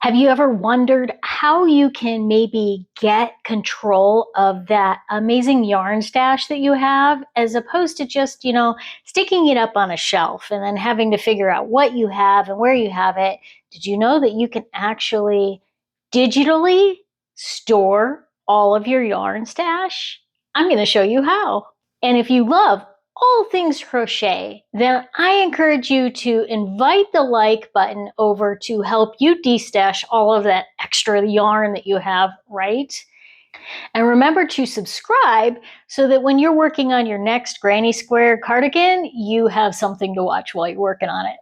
Have you ever wondered how you can maybe get control of that amazing yarn stash that you have, as opposed to just, sticking it up on a shelf and then having to figure out what you have and where you have it? Did you know that you can actually digitally store all of your yarn stash? I'm going to show you how. And if you love all things crochet, then I encourage you to invite the like button over to help you destash all of that extra yarn that you have, right? And remember to subscribe so that when you're working on your next granny square cardigan, you have something to watch while you're working on it.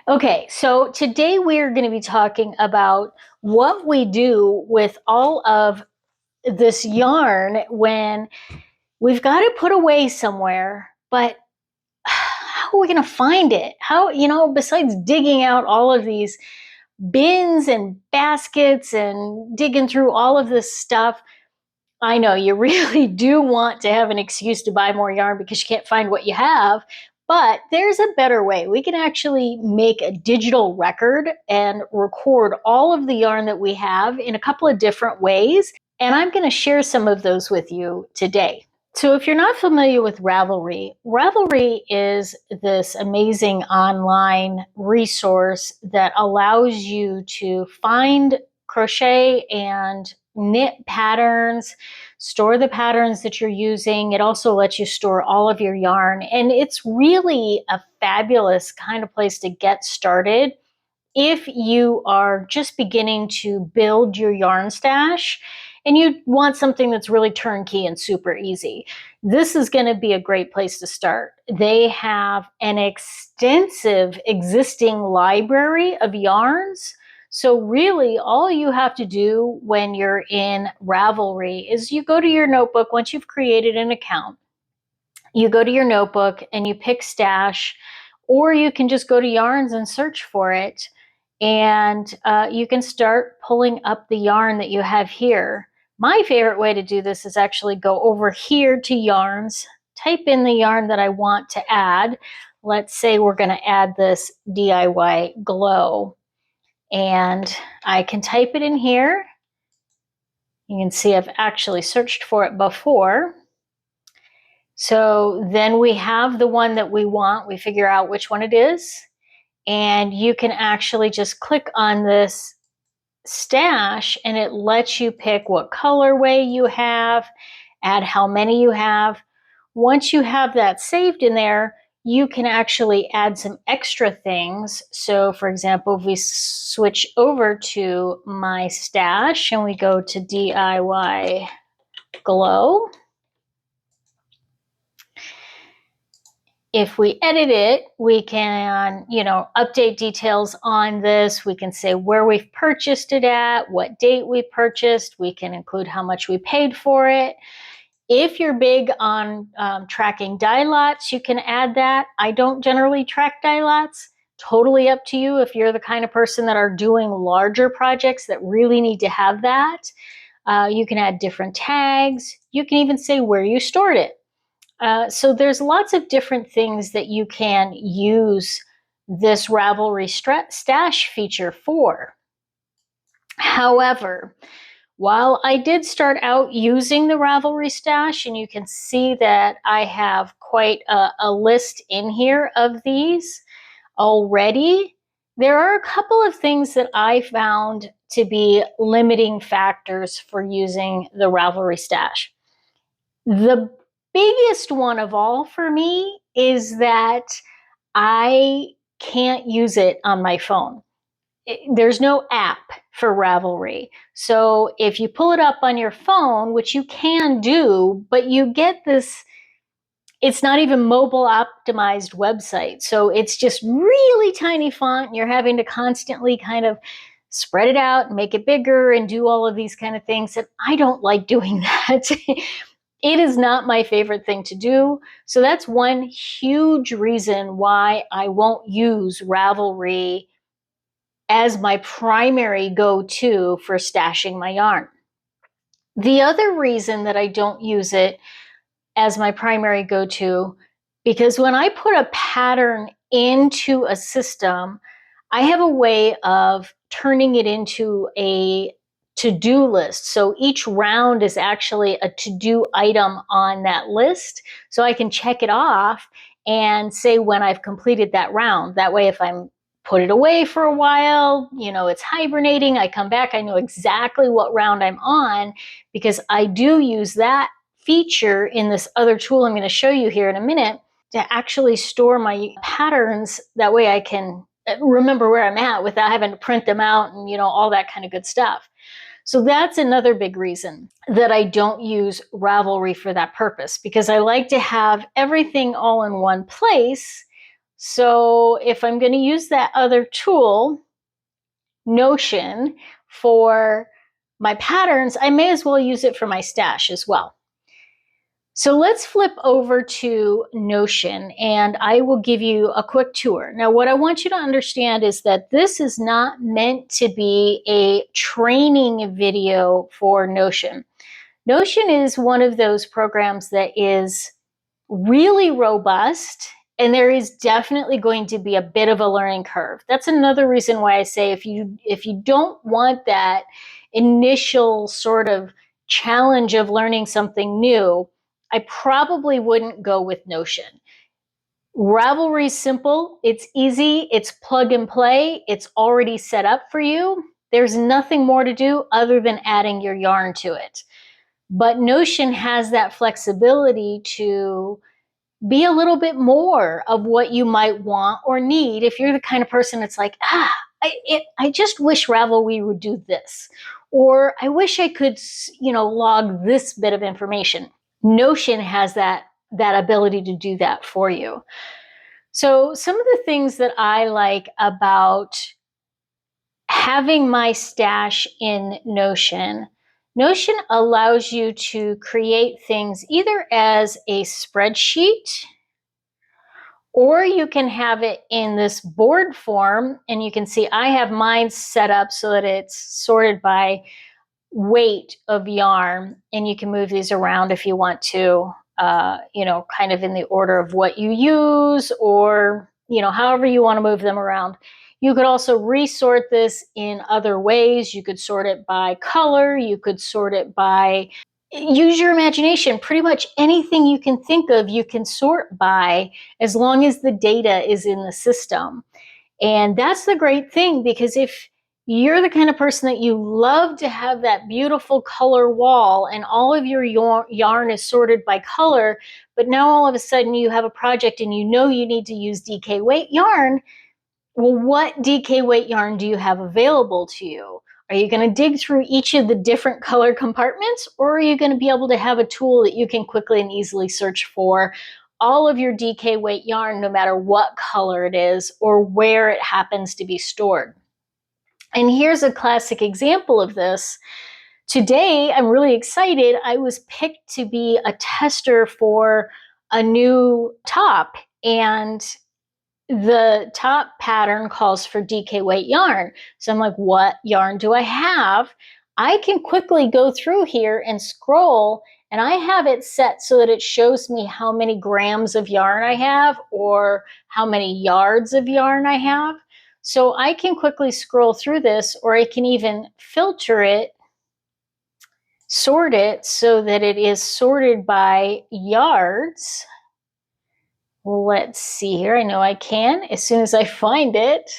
Okay, so today we're going to be talking about what we do with all of this yarn when we've got to put away somewhere, but how are we going to find it? How, besides digging out all of these bins and baskets and digging through all of this stuff, I know you really do want to have an excuse to buy more yarn because you can't find what you have, but there's a better way. We can actually make a digital record and record all of the yarn that we have in a couple of different ways, and I'm going to share some of those with you today. So if you're not familiar with Ravelry, Ravelry is this amazing online resource that allows you to find crochet and knit patterns, store the patterns that you're using. It also lets you store all of your yarn. And it's really a fabulous kind of place to get started if you are just beginning to build your yarn stash and you want something that's really turnkey and super easy. This is going to be a great place to start. They have an extensive existing library of yarns. So really all you have to do when you're in Ravelry is you go to your notebook once you've created an account. You go to your notebook and you pick stash, or you can just go to yarns and search for it. And you can start pulling up the yarn that you have here. My favorite way to do this is actually go over here to yarns, type in the yarn that I want to add. Let's say we're going to add this DIY glow. And I can type it in here. You can see I've actually searched for it before. So then we have the one that we want. We figure out which one it is. And you can actually just click on this stash and it lets you pick what colorway you have, add how many you have. Once you have that saved in there, you can actually add some extra things. So for example, if we switch over to my stash and we go to DIY glow, if we edit it, we can, update details on this. We can say where we've purchased it at, what date we purchased. We can include how much we paid for it. If you're big on tracking die lots, you can add that. I don't generally track die lots. Totally up to you if you're the kind of person that are doing larger projects that really need to have that. You can add different tags. You can even say where you stored it. So there's lots of different things that you can use this Ravelry stash feature for. However, while I did start out using the Ravelry stash, and you can see that I have quite a list in here of these already, there are a couple of things that I found to be limiting factors for using the Ravelry stash. The biggest one of all for me is that I can't use it on my phone. There's no app for Ravelry. So if you pull it up on your phone, which you can do, but you get this, it's not even mobile optimized website. So it's just really tiny font and you're having to constantly kind of spread it out and make it bigger and do all of these kind of things. And I don't like doing that. It is not my favorite thing to do. So that's one huge reason why I won't use Ravelry as my primary go-to for stashing my yarn. The other reason that I don't use it as my primary go-to, because when I put a pattern into a system, I have a way of turning it into a to-do list. So each round is actually a to-do item on that list. So I can check it off and say when I've completed that round. That way, if I'm put it away for a while, it's hibernating, I come back, I know exactly what round I'm on, because I do use that feature in this other tool I'm going to show you here in a minute to actually store my patterns. That way I can remember where I'm at without having to print them out and all that kind of good stuff. So that's another big reason that I don't use Ravelry for that purpose, because I like to have everything all in one place. So if I'm going to use that other tool, Notion, for my patterns, I may as well use it for my stash as well. So let's flip over to Notion and I will give you a quick tour. Now, what I want you to understand is that this is not meant to be a training video for Notion. Notion is one of those programs that is really robust, and there is definitely going to be a bit of a learning curve. That's another reason why I say if you don't want that initial sort of challenge of learning something new, I probably wouldn't go with Notion. Ravelry's simple, it's easy, it's plug and play, it's already set up for you. There's nothing more to do other than adding your yarn to it. But Notion has that flexibility to be a little bit more of what you might want or need if you're the kind of person that's like, I just wish Ravelry would do this, or I wish I could, log this bit of information. Notion has that ability to do that for you. So some of the things that I like about having my stash in Notion allows you to create things either as a spreadsheet, or you can have it in this board form. And you can see I have mine set up so that it's sorted by weight of yarn, and you can move these around if you want to, kind of in the order of what you use, or however you want to move them around. You could also resort this in other ways. You could sort it by color, you could sort it by, use your imagination. Pretty much anything you can think of you can sort by, as long as the data is in the system. And that's the great thing, because if you're the kind of person that you love to have that beautiful color wall and all of your yarn is sorted by color, but now all of a sudden you have a project and you need to use DK weight yarn, well, what DK weight yarn do you have available to you? Are you going to dig through each of the different color compartments, or are you going to be able to have a tool that you can quickly and easily search for all of your DK weight yarn, no matter what color it is or where it happens to be stored? And here's a classic example of this. Today, I'm really excited. I was picked to be a tester for a new top, and the top pattern calls for DK weight yarn. So I'm like, what yarn do I have? I can quickly go through here and scroll, and I have it set so that it shows me how many grams of yarn I have or how many yards of yarn I have. So I can quickly scroll through this, or I can even filter it, sort it so that it is sorted by yards. Let's see here. I know I can. As soon as I find it,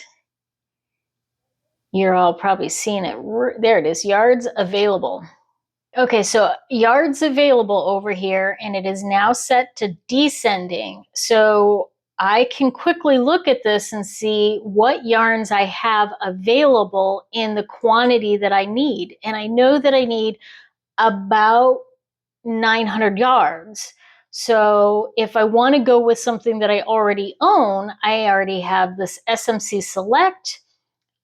you're all probably seeing it. There it is, yards available. Okay, so yards available over here, and it is now set to descending. So I can quickly look at this and see what yarns I have available in the quantity that I need. And I know that I need about 900 yards. So if I want to go with something that I already own, I already have this SMC Select.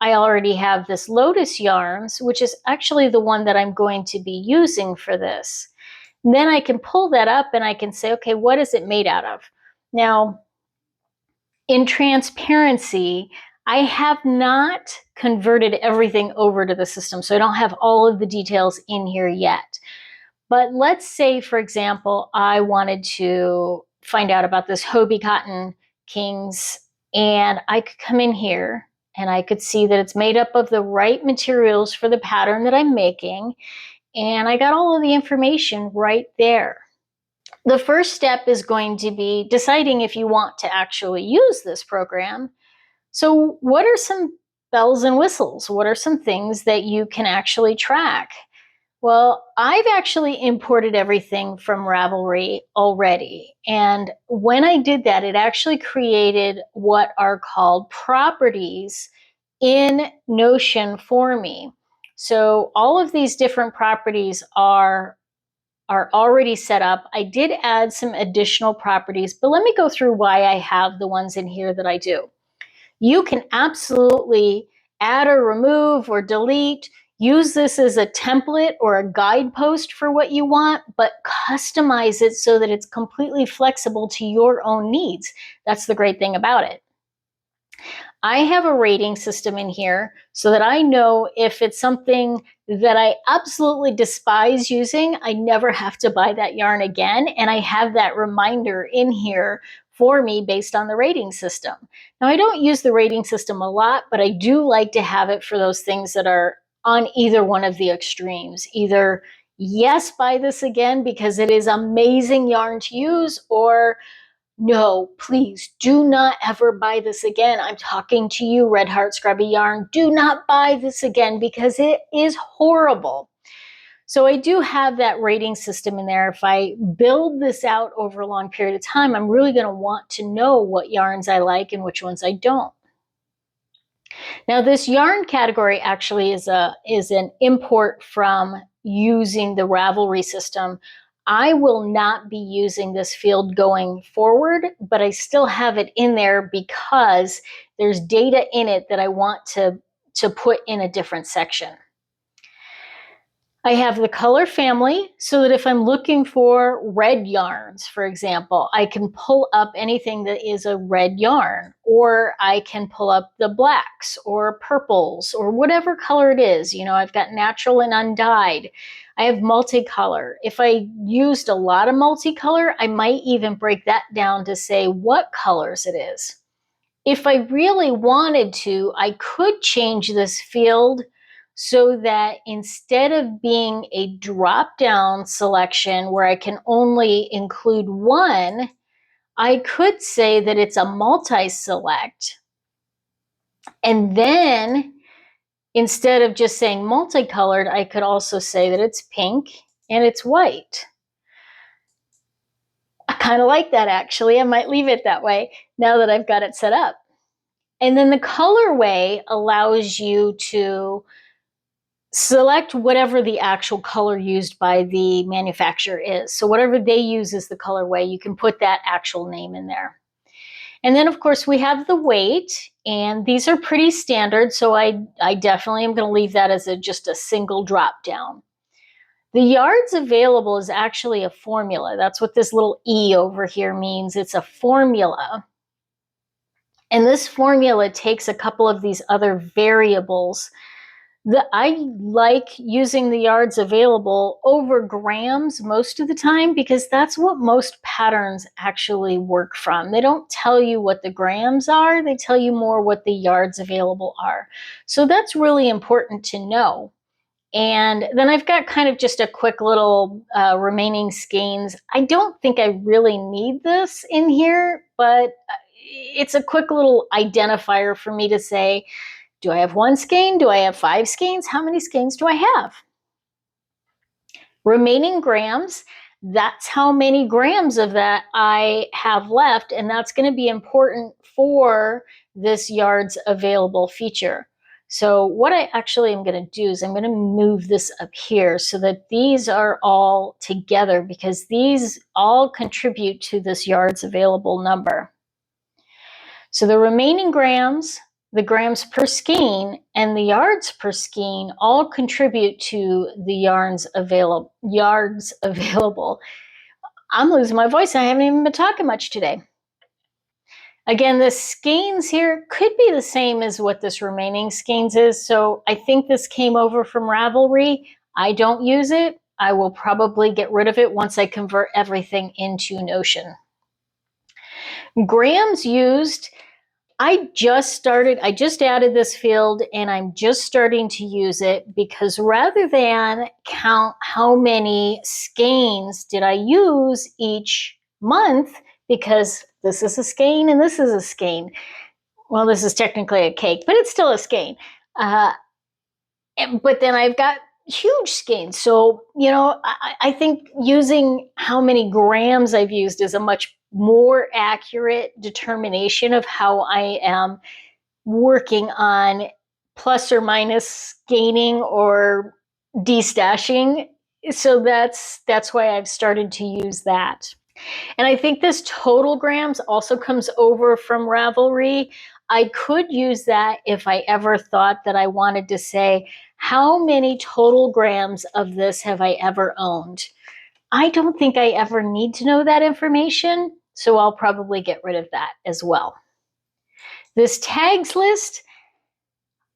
I already have this Lotus Yarns, which is actually the one that I'm going to be using for this. And then I can pull that up and I can say, okay, what is it made out of? Now, in transparency, I have not converted everything over to the system, so I don't have all of the details in here yet. But let's say, for example, I wanted to find out about this Hobie Cotton Kings, and I could come in here and I could see that it's made up of the right materials for the pattern that I'm making. And I got all of the information right there. The first step is going to be deciding if you want to actually use this program. So what are some bells and whistles? What are some things that you can actually track? Well, I've actually imported everything from Ravelry already. And when I did that, it actually created what are called properties in Notion for me. So all of these different properties are already set up. I did add some additional properties, but let me go through why I have the ones in here that I do. You can absolutely add or remove or delete. Use this as a template or a guidepost for what you want, but customize it so that it's completely flexible to your own needs. That's the great thing about it. I have a rating system in here so that I know if it's something that I absolutely despise using, I never have to buy that yarn again. And I have that reminder in here for me based on the rating system. Now, I don't use the rating system a lot, but I do like to have it for those things that are on either one of the extremes. Either, yes, buy this again because it is amazing yarn to use, or no, please do not ever buy this again. I'm talking to you, Red Heart Scrubby Yarn. Do not buy this again because it is horrible. So I do have that rating system in there. If I build this out over a long period of time, I'm really going to want to know what yarns I like and which ones I don't. Now, this yarn category actually is an import from using the Ravelry system. I will not be using this field going forward, but I still have it in there because there's data in it that I want to put in a different section. I have the color family so that if I'm looking for red yarns, for example, I can pull up anything that is a red yarn, or I can pull up the blacks or purples or whatever color it is. You know, I've got natural and undyed. I have multicolor. If I used a lot of multicolor, I might even break that down to say what colors it is. If I really wanted to, I could change this field so that instead of being a drop-down selection where I can only include one, I could say that it's a multi-select. And then instead of just saying multicolored, I could also say that it's pink and it's white. I kind of like that, actually. I might leave it that way now that I've got it set up. And then the colorway allows you to select whatever the actual color used by the manufacturer is. So whatever they use as the colorway, you can put that actual name in there. And then, of course, we have the weight, and these are pretty standard, so I definitely am going to leave that as just a single drop down. The yards available is actually a formula. That's what this little E over here means. It's a formula. And this formula takes a couple of these other variables. I like using the yards available over grams most of the time because that's what most patterns actually work from. They don't tell you what the grams are, they tell you more what the yards available are. So that's really important to know. And then I've got kind of just a quick little remaining skeins. I don't think I really need this in here, but it's a quick little identifier for me to say, do I have one skein? Do I have 5 skeins? How many skeins do I have? Remaining grams, that's how many grams of that I have left, and that's going to be important for this yards available feature. So what I actually am going to do is I'm going to move this up here so that these are all together because these all contribute to this yards available number. So the remaining grams, the grams per skein, and the yards per skein all contribute to the yards available. I'm losing my voice. I haven't even been talking much today. Again, the skeins here could be the same as what this remaining skeins is. So I think this came over from Ravelry. I don't use it. I will probably get rid of it once I convert everything into Notion. Grams used, I just added this field and I'm just starting to use it because rather than count how many skeins did I use each month, because this is a skein and this is a skein. Well, this is technically a cake, but it's still a skein. But then I've got huge skeins. So, I think using how many grams I've used is a much more accurate determination of how I am working on plus or minus gaining or destashing. So that's why I've started to use that. And I think this total grams also comes over from Ravelry. I could use that if I ever thought that I wanted to say, how many total grams of this have I ever owned? I don't think I ever need to know that information, so I'll probably get rid of that as well. This tags list,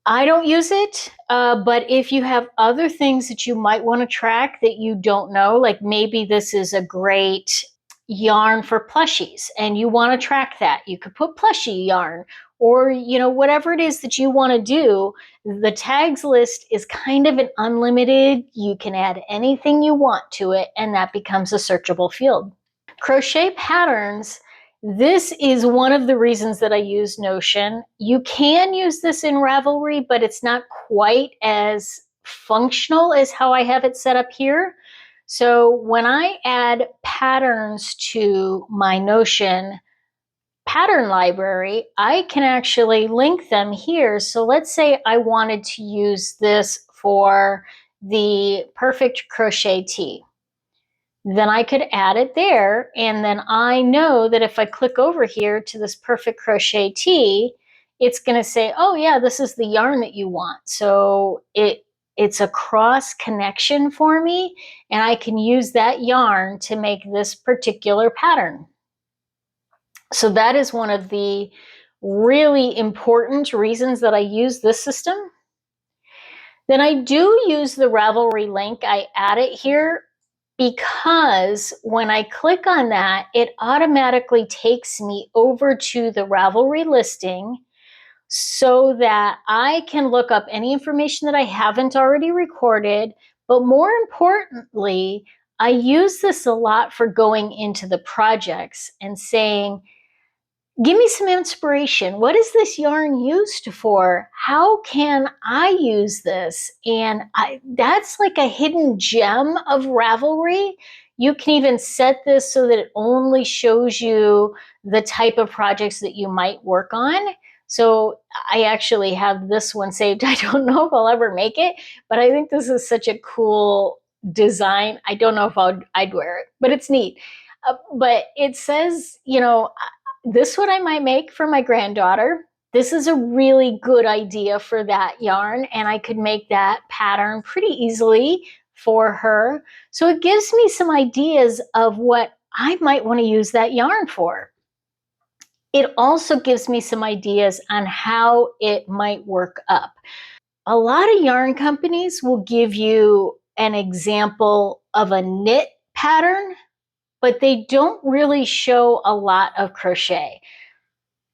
I don't use it, but if you have other things that you might want to track that you don't know, like maybe this is a great yarn for plushies and you want to track that, you could put plushie yarn, or whatever it is that you want to do. The tags list is kind of an unlimited, you can add anything you want to it, and that becomes a searchable field. Crochet patterns, this is one of the reasons that I use Notion. You can use this in Ravelry, but it's not quite as functional as how I have it set up here. So when I add patterns to my Notion pattern library, I can actually link them here. So let's say I wanted to use this for the perfect crochet tee. Then I could add it there, and then I know that if I click over here to this perfect crochet tee, it's going to say, oh yeah, this is the yarn that you want. So it's a cross connection for me, and I can use that yarn to make this particular pattern. So that is one of the really important reasons that I use this system. Then I do use the Ravelry link. I add it here because when I click on that, it automatically takes me over to the Ravelry listing so that I can look up any information that I haven't already recorded. But more importantly, I use this a lot for going into the projects and saying, give me some inspiration. What is this yarn used for? How can I use this? And that's like a hidden gem of Ravelry. You can even set this so that it only shows you the type of projects that you might work on. So I actually have this one saved. I don't know if I'll ever make it, but I think this is such a cool design. I don't know if I'd wear it, but it's neat. But it says, this one I might make for my granddaughter. This is a really good idea for that yarn, and I could make that pattern pretty easily for her. So it gives me some ideas of what I might want to use that yarn for. It also gives me some ideas on how it might work up. A lot of yarn companies will give you an example of a knit pattern, but they don't really show a lot of crochet.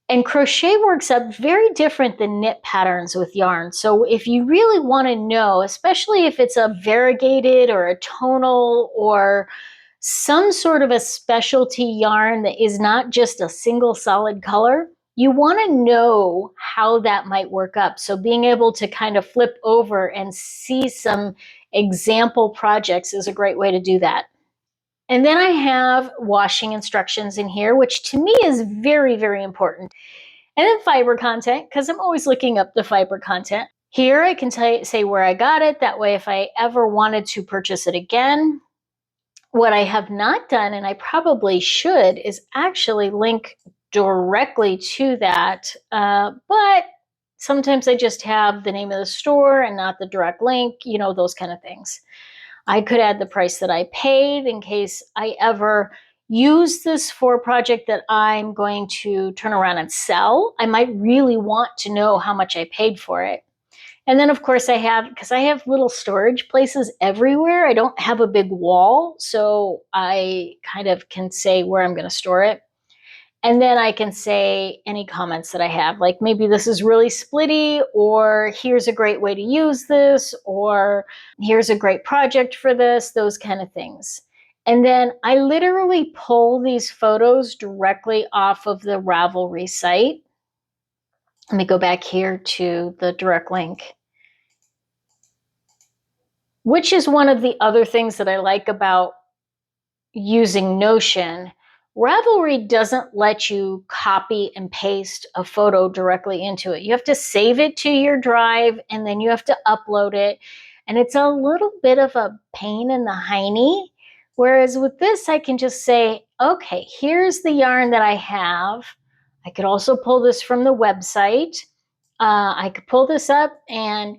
And crochet works up very different than knit patterns with yarn. So if you really want to know, especially if it's a variegated or a tonal or some sort of a specialty yarn that is not just a single solid color, you want to know how that might work up. So being able to kind of flip over and see some example projects is a great way to do that. And then I have washing instructions in here, which to me is very, very important. And then fiber content, because I'm always looking up the fiber content. Here I can say where I got it. That way, if I ever wanted to purchase it again, what I have not done, and I probably should, is actually link directly to that. But sometimes I just have the name of the store and not the direct link, those kind of things. I could add the price that I paid in case I ever use this for a project that I'm going to turn around and sell. I might really want to know how much I paid for it. And then of course because I have little storage places everywhere. I don't have a big wall, so I kind of can say where I'm going to store it. And then I can say any comments that I have, like maybe this is really splitty, or here's a great way to use this, or here's a great project for this, those kind of things. And then I literally pull these photos directly off of the Ravelry site. Let me go back here to the direct link, which is one of the other things that I like about using Notion. Ravelry doesn't let you copy and paste a photo directly into it. You have to save it to your drive and then you have to upload it. And it's a little bit of a pain in the hiney. Whereas with this, I can just say, okay, here's the yarn that I have. I could also pull this from the website. I could pull this up and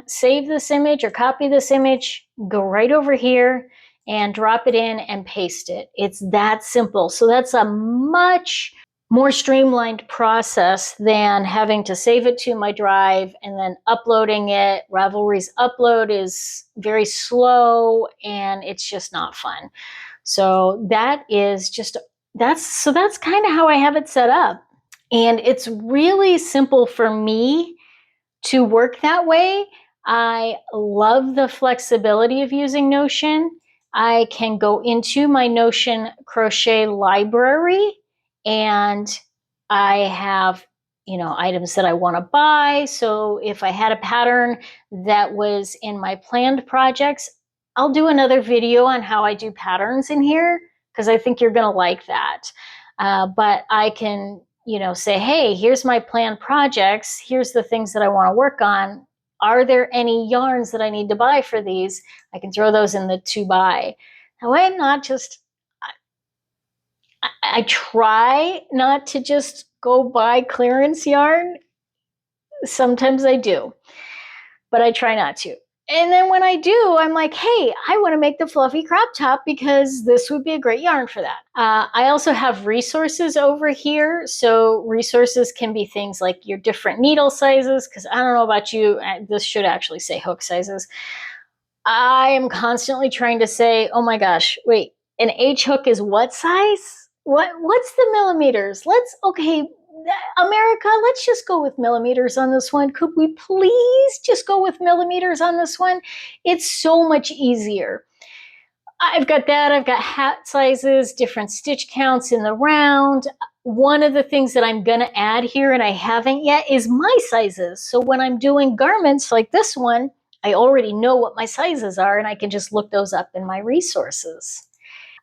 save this image or copy this image, go right over here and drop it in and paste it. It's that simple. So that's a much more streamlined process than having to save it to my drive and then uploading it. Ravelry's upload is very slow and it's just not fun. So that's kind of how I have it set up. And it's really simple for me to work that way. I love the flexibility of using Notion. I can go into my Notion crochet library and I have, items that I want to buy. So if I had a pattern that was in my planned projects, I'll do another video on how I do patterns in here because I think you're going to like that. But I can, say, hey, here's my planned projects. Here's the things that I want to work on. Are there any yarns that I need to buy for these? I can throw those in the to buy. That way I'm not just, I try not to just go buy clearance yarn. Sometimes I do, but I try not to. And then when I do, I'm like, hey, I want to make the fluffy crop top because this would be a great yarn for that. I also have resources over here. So resources can be things like your different needle sizes, because I don't know about you, this should actually say hook sizes. I am constantly trying to say, oh my gosh, wait, an H hook is what size? What's the millimeters? Okay, America, let's just go with millimeters on this one. Could we please just go with millimeters on this one? It's so much easier. I've got that. I've got hat sizes, different stitch counts in the round. One of the things that I'm going to add here, and I haven't yet, is my sizes. So when I'm doing garments like this one, I already know what my sizes are, and I can just look those up in my resources.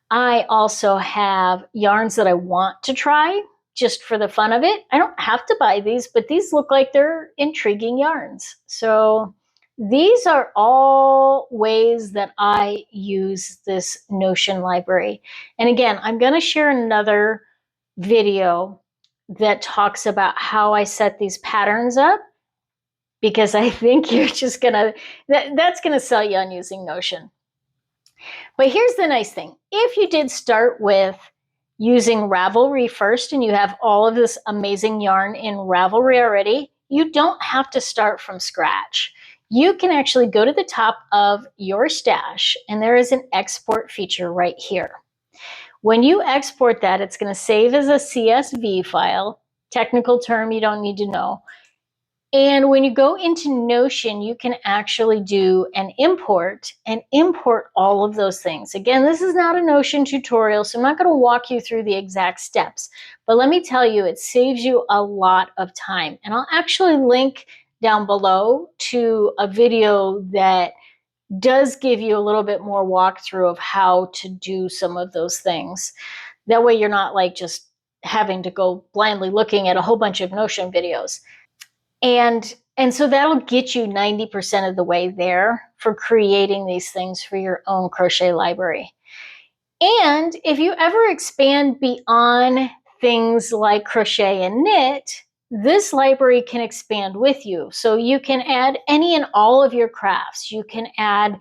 I also have yarns that I want to try just for the fun of it. I don't have to buy these, but these look like they're intriguing yarns. So these are all ways that I use this Notion library. And again, I'm going to share another video that talks about how I set these patterns up, because I think you're just going to, that's going to sell you on using Notion. But here's the nice thing. If you did start with using Ravelry first and you have all of this amazing yarn in Ravelry already, you don't have to start from scratch. You can actually go to the top of your stash and there is an export feature right here. When you export that, it's going to save as a CSV file. Technical term you don't need to know. And when you go into Notion, you can actually do an import and import all of those things. Again, this is not a Notion tutorial, so I'm not going to walk you through the exact steps. But let me tell you, it saves you a lot of time. And I'll actually link down below to a video that does give you a little bit more walkthrough of how to do some of those things. That way you're not like just having to go blindly looking at a whole bunch of Notion videos. And so that'll get you 90% of the way there for creating these things for your own crochet library. And if you ever expand beyond things like crochet and knit, this library can expand with you. So you can add any and all of your crafts. You can add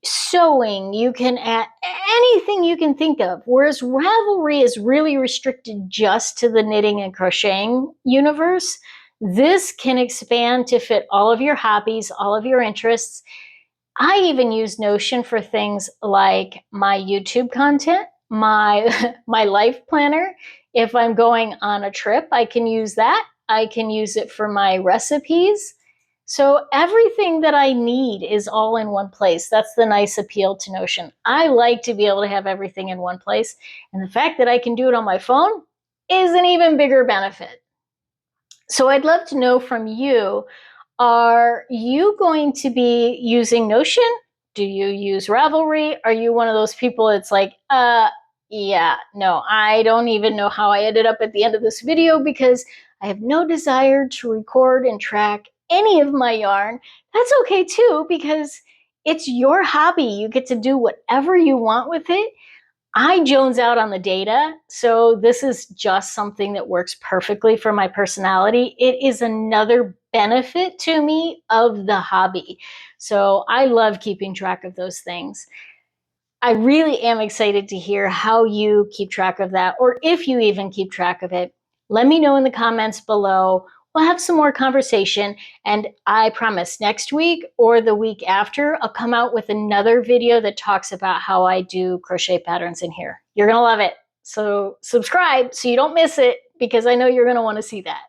sewing, you can add anything you can think of. Whereas Ravelry is really restricted just to the knitting and crocheting universe, this can expand to fit all of your hobbies, all of your interests. I even use Notion for things like my YouTube content, my life planner, If I'm going on a trip, I can use that. I can use it for my recipes. So everything that I need is all in one place. That's the nice appeal to Notion. I like to be able to have everything in one place. And the fact that I can do it on my phone is an even bigger benefit. So I'd love to know from you, are you going to be using Notion? Do you use Ravelry? Are you one of those people that's like, yeah, no, I don't even know how I ended up at the end of this video because I have no desire to record and track any of my yarn. That's okay too, because it's your hobby. You get to do whatever you want with it. I jones out on the data, so this is just something that works perfectly for my personality. It is another benefit to me of the hobby. So I love keeping track of those things. I really am excited to hear how you keep track of that, or if you even keep track of it. Let me know in the comments below. We'll have some more conversation, and I promise next week or the week after, I'll come out with another video that talks about how I do crochet patterns in here. You're gonna love it. So subscribe so you don't miss it, because I know you're gonna wanna see that.